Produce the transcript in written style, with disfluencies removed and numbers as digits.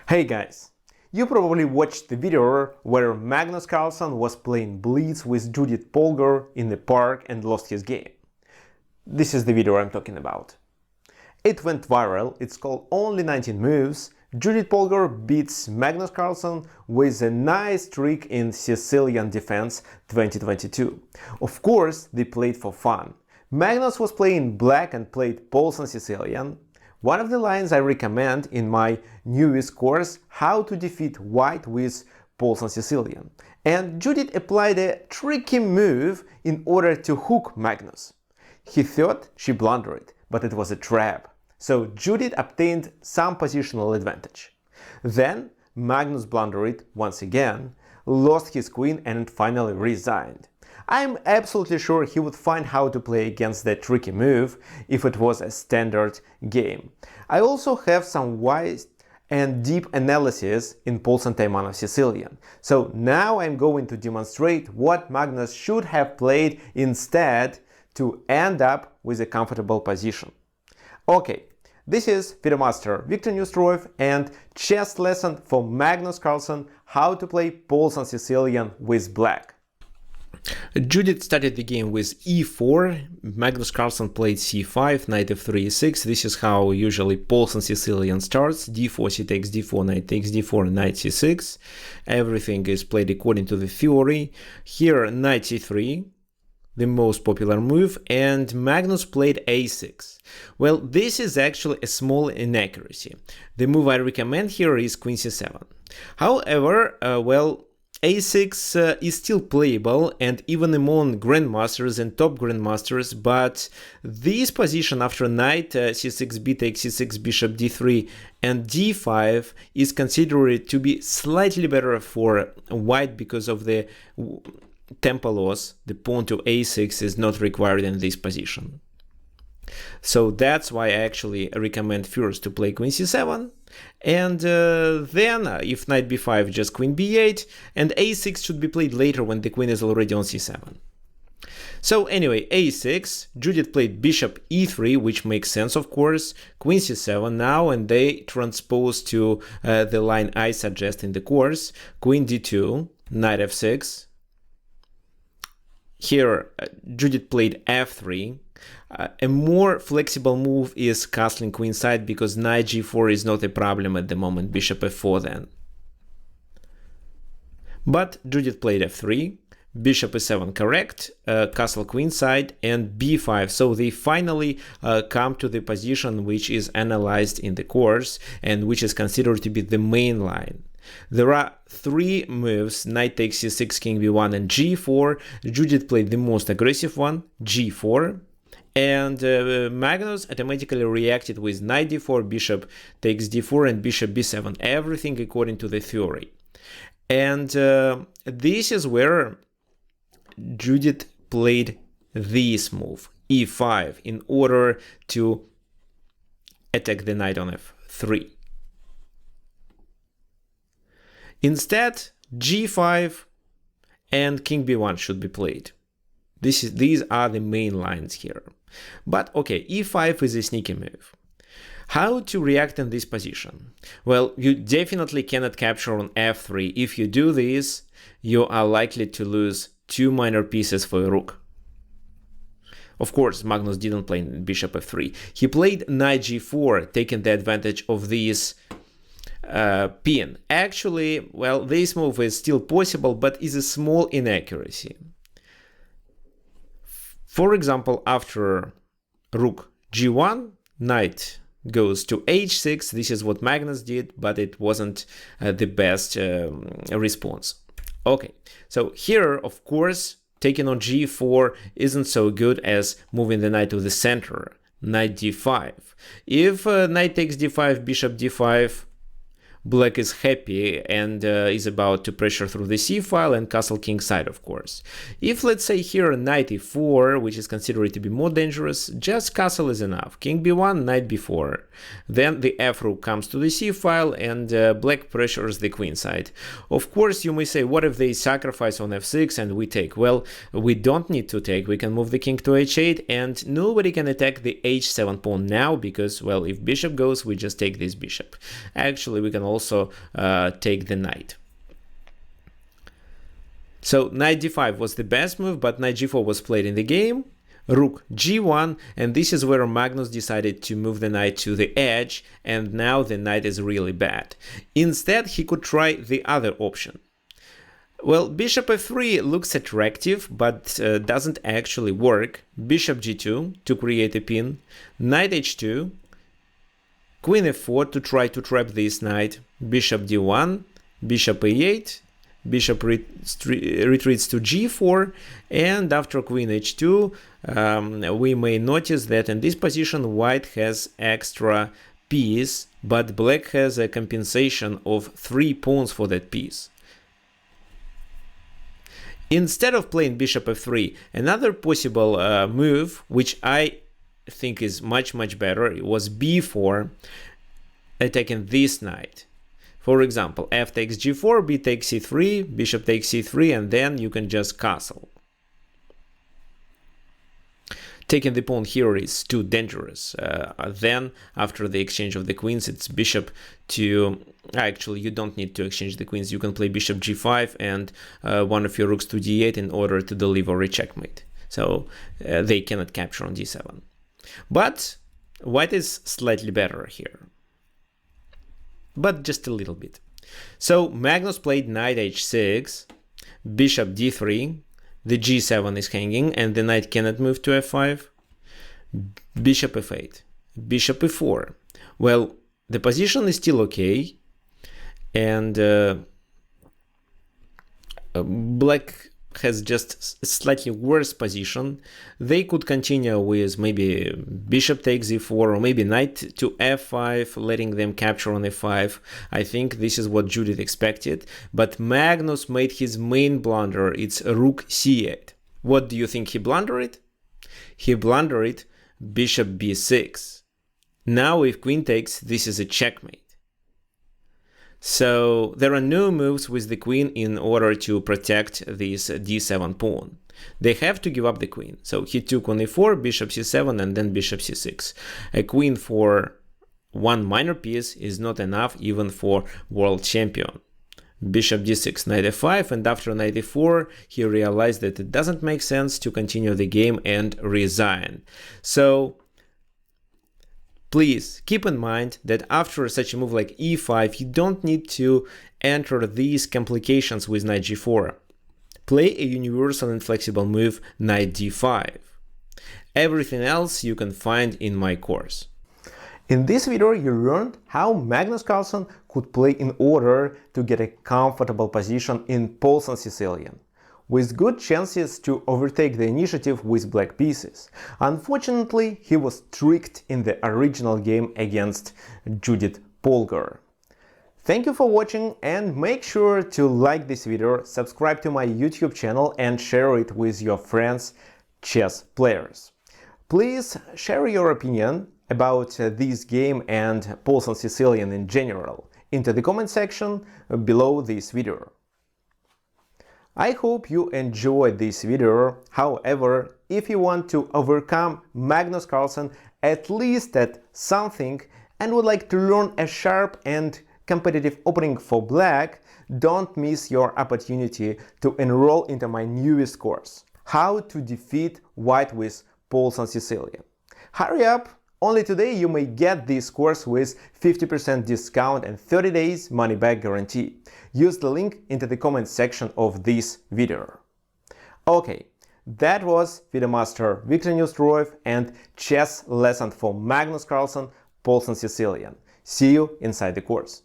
Hey guys! You probably watched the video where Magnus Carlsen was playing blitz with Judith Polgar in the park and lost his game. This is the video I'm talking about. It went viral, it's called Only 19 Moves. Judith Polgar beats Magnus Carlsen with a nice trick in Sicilian Defense 2022. Of course, they played for fun. Magnus was playing black and played Paulsen Sicilian. One of the lines I recommend in my newest course, How to Defeat White with Paulsen Sicilian. And Judith applied a tricky move in order to hook Magnus. He thought she blundered, but it was a trap. So Judith obtained some positional advantage. Then Magnus blundered once again, lost his queen and finally resigned. I'm absolutely sure he would find how to play against that tricky move if it was a standard game. I also have some wise and deep analysis in Paulsen Taimano Sicilian. So now I'm going to demonstrate what Magnus should have played instead to end up with a comfortable position. Okay, this is Fidemaster Victor Newstroev and chess lesson for Magnus Carlsen, how to play Paulsen Sicilian with black. Judith started the game with e4, Magnus Carlsen played c5, knight f3, e6. This is how usually Paulsen Sicilian starts. d4, c takes d4, knight takes d4, knight c6. Everything is played according to the theory. Here knight c3, the most popular move, and Magnus played a6. Well, this is actually a small inaccuracy. The move I recommend here is queen c7. However, a6 is still playable and even among grandmasters and top grandmasters, but this position after knight c6, b takes c6, bishop d3 and d5 is considered to be slightly better for white because of the tempo loss. The pawn to a6 is not required in this position. So that's why I actually recommend first to play queen c7, and then if knight b5, just queen b8, and a6 should be played later when the queen is already on c7. So anyway, a6, Judith played bishop e3, which makes sense of course, queen c7 now, and they transpose to the line I suggest in the course, queen d2, knight f6. Here Judith played f3. A more flexible move is castling queenside because knight g4 is not a problem at the moment, bishop f4 then. But Judith played f3, bishop e7 correct, castle queenside and b5, so they finally come to the position which is analyzed in the course and which is considered to be the main line. There are three moves, knight takes c6, king b1 and g4. Judith played the most aggressive one, g4. And Magnus automatically reacted with knight d4, bishop takes d4 and bishop b7, everything according to the theory. And this is where Judith played this move, e5, in order to attack the knight on f3. Instead, g5 and king b1 should be played. These are the main lines here. But okay, e5 is a sneaky move. How to react in this position? Well, you definitely cannot capture on f3. If you do this, you are likely to lose two minor pieces for a rook. Of course, Magnus didn't play bishop f3. He played knight g4, taking the advantage of this pin. Actually, well, this move is still possible, but is a small inaccuracy. For example, after rook g1, knight goes to h6. This is what Magnus did, but it wasn't the best response. Okay, so here, of course, taking on g4 isn't so good as moving the knight to the center, knight d5. If knight takes d5, bishop d5, Black is happy and is about to pressure through the c-file and castle king side, of course. If, let's say, here knight e4, which is considered to be more dangerous, just castle is enough. King b1, knight b4. Then the f rook comes to the c-file and black pressures the queen side. Of course, you may say, what if they sacrifice on f6 and we take? Well, we don't need to take. We can move the king to h8 and nobody can attack the h7 pawn now because, well, if bishop goes, we just take this bishop. Actually, we can also also take the knight. So knight d5 was the best move, but knight g4 was played in the game. Rook g1, and this is where Magnus decided to move the knight to the edge, and now the knight is really bad. Instead, he could try the other option. Well, bishop f3 looks attractive, but doesn't actually work. Bishop g2 to create a pin, knight h2, queen f4 to try to trap this knight, bishop d1, bishop e8, bishop retreats to g4, and after queen h2, we may notice that in this position white has extra piece, but black has a compensation of 3 pawns for that piece. Instead of playing bishop f3, another possible move, which I think is much better, was b4, attacking this knight. For example, f takes g4, b takes c3, bishop takes c3, and then you can just castle. Taking the pawn here is too dangerous. Then, after the exchange of the queens, it's bishop to... Actually, you don't need to exchange the queens. You can play bishop g5 and one of your rooks to d8 in order to deliver a checkmate. So they cannot capture on d7. But white is slightly better here. But just a little bit. So Magnus played knight h6, bishop d3, the g7 is hanging and the knight cannot move to f5, bishop f8, bishop e4. Well, the position is still okay, and black has just a slightly worse position. They could continue with maybe bishop takes e4 or maybe knight to f5, letting them capture on f5. I think this is what Judith expected, but Magnus made his main blunder. It's rook c8. What do you think he blundered? He blundered bishop b6. Now if queen takes, this is a checkmate. So there are no moves with the queen in order to protect this d7 pawn. They have to give up the queen. So he took on e4, bishop c7, and then bishop c6. A queen for one minor piece is not enough even for world champion. Bishop d6, knight f5, and after knight e4, he realized that it doesn't make sense to continue the game and resign. So please keep in mind that after such a move like e5, you don't need to enter these complications with knight g4. Play a universal and flexible move, knight d5. Everything else you can find in my course. In this video, you learned how Magnus Carlsen could play in order to get a comfortable position in Paulsen Sicilian, with good chances to overtake the initiative with black pieces. Unfortunately, he was tricked in the original game against Judith Polgar. Thank you for watching, and make sure to like this video, subscribe to my YouTube channel and share it with your friends, chess players. Please share your opinion about this game and Paulsen Sicilian in general into the comment section below this video. I hope you enjoyed this video. However, if you want to overcome Magnus Carlsen at least at something and would like to learn a sharp and competitive opening for black, don't miss your opportunity to enroll into my newest course, How to Defeat White with Paulsen Sicilian. Hurry up! Only today you may get this course with 50% discount and 30 days money-back guarantee. Use the link into the comment section of this video. Okay, that was Video Master Viktor Neustroyev and chess lesson for Magnus Carlsen, Paulsen Sicilian. See you inside the course.